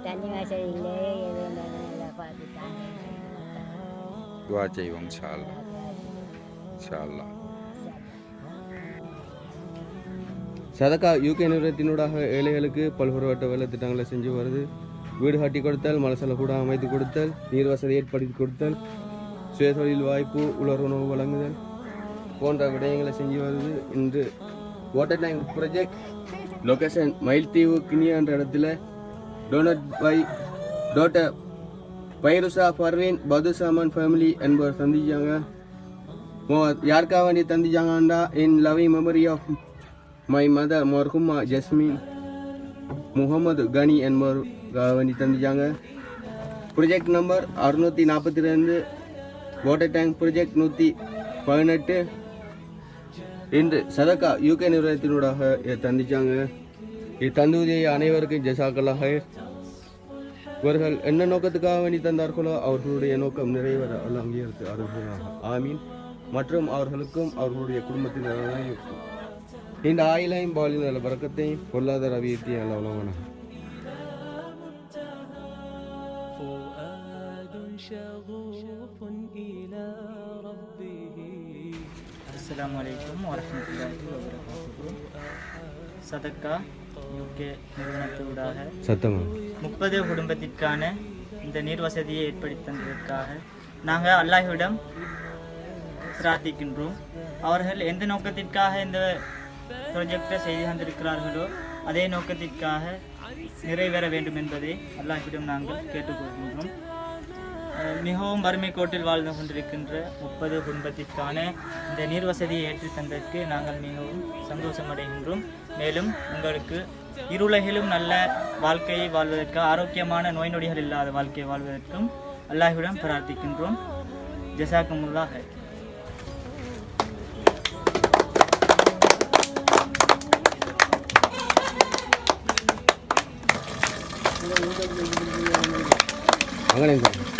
தண்ணி வாசல் இல்லை, எது இருந்தாலும் நல்லா பார்த்துட்டாங்க. துவா செய்வோம் இன்ஷா அல்லாஹ். இன்ஷா அல்லாஹ். சதகா யூகே நிறுவனத்தினூடாக ஏழைகளுக்கு பல்வேறுபட்ட வேலை திட்டங்களை செஞ்சு வருது. வீடு கட்டி கொடுத்தல், மலசல கூட அமைத்து கொடுத்தல், நீர் வசதி ஏற்படுத்தி கொடுத்தல், சுயதொழில் வாய்ப்பு, உலர் உணவு வழங்குதல் போன்ற விடயங்களை செஞ்சு வருது. இன்று water tank project location Mayilthivu Kinniya என்ற இடத்துல donated by doctor Fairoosa Farveen பது சாமான் ஃபேமிலி என்பவர் சந்திச்சாங்க. யாருக்காக வேண்டி தந்திச்சாங்கண்டா in loving memory of my mother மர்ஹுமா ஜஸ்மின் முகமது கனி என்பவருக்காக வேண்டி தந்திச்சாங்க. Project number 642 water tank project 118 இன்று சதகா யூகே நிறுவனத்தினூடாக தந்திச்சாங்க. இத்தந்துதியை அனைவருக்கும் ஜசாக்களாக இவர்கள் என்ன நோக்கத்துக்காக வேண்டி தந்தார்களோ அவர்களுடைய நோக்கம் நிறைவேற அல்லாஹ் அங்கீகரித்து அருள்வானாக. ஆமீன். மற்றும் அவர்களுக்கும் அவர்களுடைய குடும்பத்தினரையும் இந்த ஆயிலையும் பாலின் நல்ல பறக்கத்தையும் பொருளாதார அபிவிருத்தியும் அல்ல உலகனாக. அஸ்ஸலாமு அலைக்கும் வரஹ்மத்துல்லாஹி வபரகாத்துஹு. சதக்கா யூகே நிறுவனத்தூடாக 30 குடும்பத்திற்கான இந்த நீர் வசதியை ஏற்படுத்தி தந்ததற்காக நாங்கள் அல்லாஹ்விடம் பிரார்த்திக்கின்றோம். அவர்கள் எந்த நோக்கத்திற்காக இந்த ப்ராஜெக்டை செய்து தந்திருக்கிறார்களோ அதே நோக்கத்திற்காக நிறைவேற வேண்டும் என்பதை அல்லாஹ்விடம் நாங்கள் கேட்டுக்கொள்கின்றோம். மிகவும் வறுமை கோட்டில் வாழ்ந்து கொண்டிருக்கின்ற 30 குடும்பத்திற்கான இந்த நீர் வசதியை ஏற்றி தந்ததற்கு நாங்கள் மிகவும் சந்தோஷமடைகின்றோம். மேலும் உங்களுக்கு இருளகிலும் நல்ல வாழ்க்கையை வாழ்வதற்கு, ஆரோக்கியமான நோய் நொடிகள் இல்லாத வாழ்க்கையை வாழ்வதற்கும் அல்லாஹ்விடம் பிரார்த்திக்கின்றோம். ஜஸாக்குமுல்லாஹ். அங்கே